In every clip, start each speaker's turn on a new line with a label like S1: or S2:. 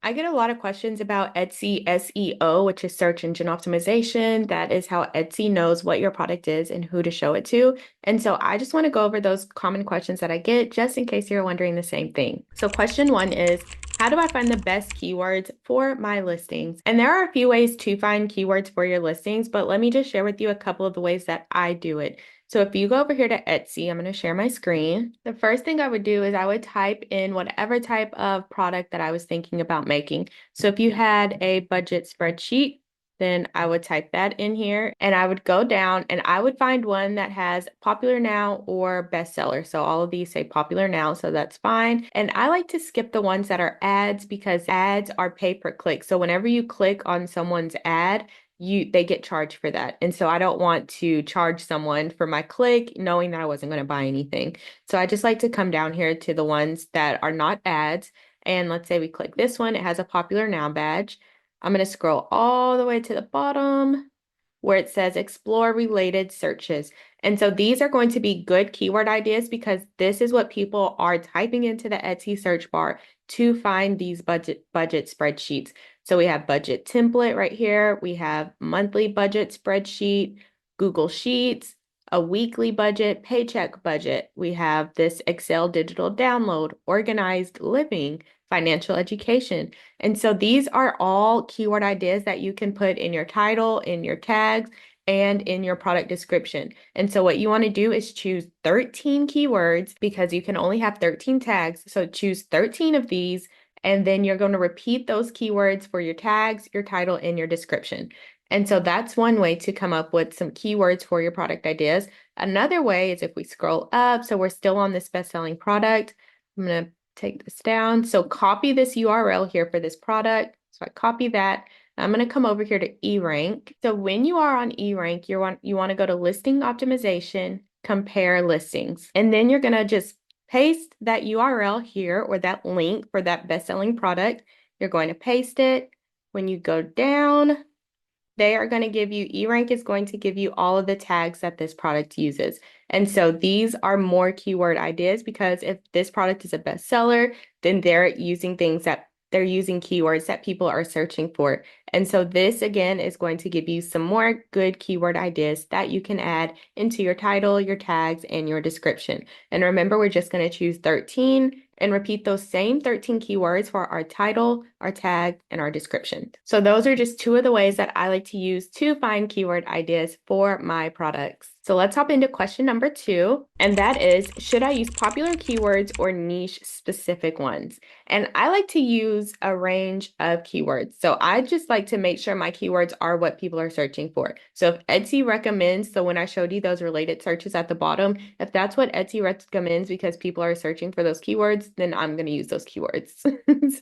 S1: I get a lot of questions about Etsy SEO, which is search engine optimization. That is how Etsy knows what your product is and who to show it to. And so I just want to go over those common questions that I get just in case you're wondering the same thing. So question one is, how do I find the best keywords for my listings? And there are a few ways to find keywords for your listings, but let me just share with you a couple of the ways that I do it. So if you go over here to Etsy, I'm going to share my screen. The first thing I would do is I would type in whatever type of product that I was thinking about making. So if you had a budget spreadsheet, then I would type that in here and I would go down and I would find one that has popular now or bestseller. So all of these say popular now, so that's fine. And I like to skip the ones that are ads because ads are pay per click. So whenever you click on someone's ad, they get charged for that. And so I don't want to charge someone for my click knowing that I wasn't going to buy anything. So I just like to come down here to the ones that are not ads. And let's say we click this one, it has a popular now badge. I'm going to scroll all the way to the bottom where it says explore related searches. And so these are going to be good keyword ideas because this is what people are typing into the Etsy search bar to find these budget spreadsheets. So we have budget template right here. We have monthly budget spreadsheet, Google Sheets, a weekly budget, paycheck budget. We have this Excel digital download, organized living, financial education. And so these are all keyword ideas that you can put in your title, in your tags, and in your product description. And so what you want to do is choose 13 keywords because you can only have 13 tags. So choose 13 of these, and then you're going to repeat those keywords for your tags, your title, and your description. And so that's one way to come up with some keywords for your product ideas. Another way is if we scroll up, so we're still on this best-selling product. I'm going to take this down. So copy this URL here for this product. So I copy that. I'm going to come over here to eRank. So when you are on eRank, you want to go to listing optimization, compare listings. And then you're going to just paste that URL here or that link for that best-selling product. You're going to paste it. When you go down, they are going to give you, eRank is going to give you all of the tags that this product uses. And so these are more keyword ideas because if this product is a bestseller, then they're using keywords that people are searching for. And so this again is going to give you some more good keyword ideas that you can add into your title, your tags, and your description. And remember, we're just going to choose 13 and repeat those same 13 keywords for our title, our tag, and our description. So those are just two of the ways that I like to use to find keyword ideas for my products. So let's hop into question number 2, and that is, should I use popular keywords or niche specific ones? And I like to use a range of keywords. So I just like to make sure my keywords are what people are searching for. So if Etsy recommends, so when I showed you those related searches at the bottom, if that's what Etsy recommends because people are searching for those keywords, then I'm going to use those keywords.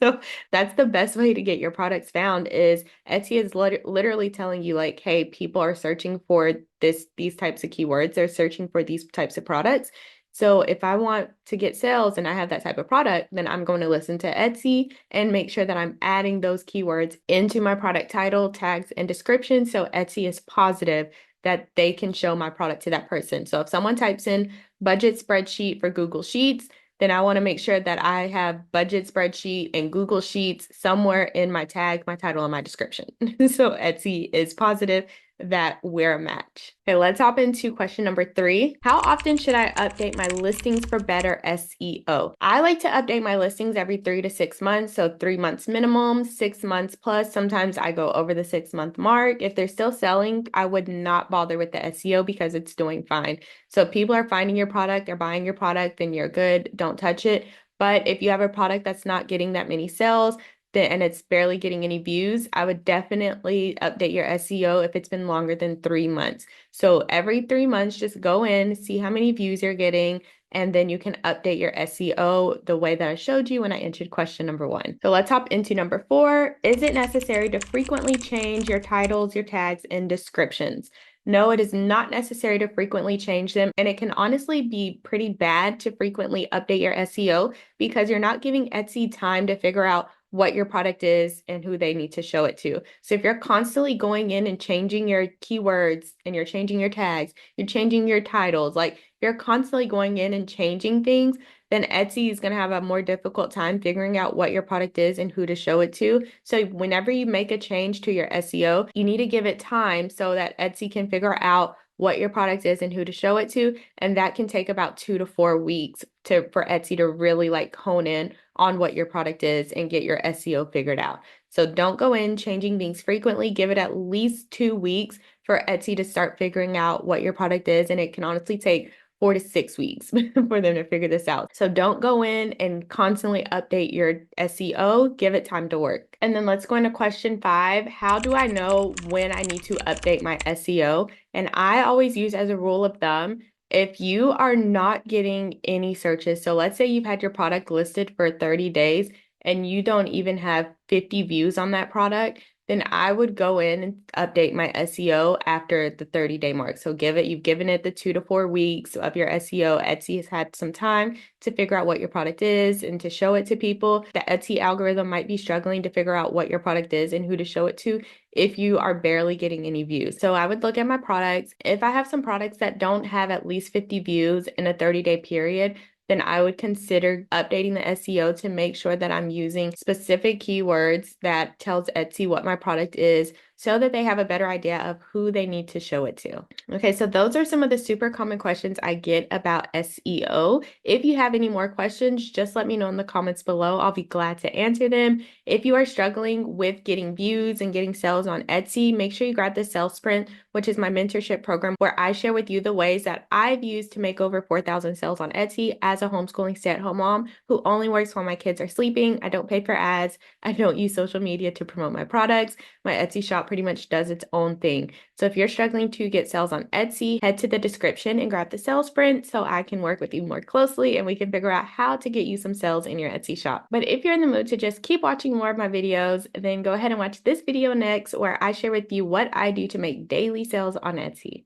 S1: So that's the best way to get your products found is Etsy is literally telling you like, hey, people are searching for these types of keywords. They're searching for these types of products. So if I want to get sales and I have that type of product, then I'm going to listen to Etsy and make sure that I'm adding those keywords into my product title, tags, and description. So Etsy is positive that they can show my product to that person. So if someone types in budget spreadsheet for Google Sheets, then I want to make sure that I have budget spreadsheet and Google Sheets somewhere in my tag, my title, and my description. So Etsy is positive that we're a match. Okay, let's hop into question number 3. How often should I update my listings for better SEO? I like to update my listings every 3 to 6 months. So 3 months minimum, 6 months plus. Sometimes I go over the 6-month mark. If they're still selling, I would not bother with the SEO because it's doing fine. So if people are finding your product, they're buying your product, then you're good. Don't touch it. But if you have a product that's not getting that many sales, and it's barely getting any views, I would definitely update your SEO if it's been longer than 3 months. So every 3 months, just go in, see how many views you're getting, and then you can update your SEO the way that I showed you when I answered question number 1. So let's hop into number 4. Is it necessary to frequently change your titles, your tags, and descriptions? No, it is not necessary to frequently change them, and it can honestly be pretty bad to frequently update your SEO because you're not giving Etsy time to figure out what your product is and who they need to show it to. So if you're constantly going in and changing your keywords and you're changing your tags, you're changing your titles, like if you're constantly going in and changing things, then Etsy is going to have a more difficult time figuring out what your product is and who to show it to. So whenever you make a change to your SEO, you need to give it time so that Etsy can figure out what your product is and who to show it to. And that can take about 2 to 4 weeks for Etsy to really like hone in on what your product is and get your SEO figured out. So don't go in changing things frequently. Give it at least 2 weeks for Etsy to start figuring out what your product is. And it can honestly take 4 to 6 weeks for them to figure this out. So don't go in and constantly update your SEO. Give it time to work. And then let's go into question 5. How do I know when I need to update my SEO? And I always use as a rule of thumb, if you are not getting any searches, so let's say you've had your product listed for 30 days and you don't even have 50 views on that product, then I would go in and update my SEO after the 30-day mark. So you've given it the 2 to 4 weeks of your SEO. Etsy has had some time to figure out what your product is and to show it to people. The Etsy algorithm might be struggling to figure out what your product is and who to show it to if you are barely getting any views. So I would look at my products. If I have some products that don't have at least 50 views in a 30-day period, then I would consider updating the SEO to make sure that I'm using specific keywords that tells Etsy what my product is so that they have a better idea of who they need to show it to. Okay, so those are some of the super common questions I get about SEO. If you have any more questions, just let me know in the comments below. I'll be glad to answer them. If you are struggling with getting views and getting sales on Etsy, make sure you grab the Sales Sprint, which is my mentorship program where I share with you the ways that I've used to make over 4,000 sales on Etsy as a homeschooling stay-at-home mom who only works while my kids are sleeping. I don't pay for ads. I don't use social media to promote my products. My Etsy shop pretty much does its own thing. So if you're struggling to get sales on Etsy, head to the description and grab the Sales Sprint so I can work with you more closely and we can figure out how to get you some sales in your Etsy shop. But if you're in the mood to just keep watching more of my videos, then go ahead and watch this video next where I share with you what I do to make daily sales on Etsy.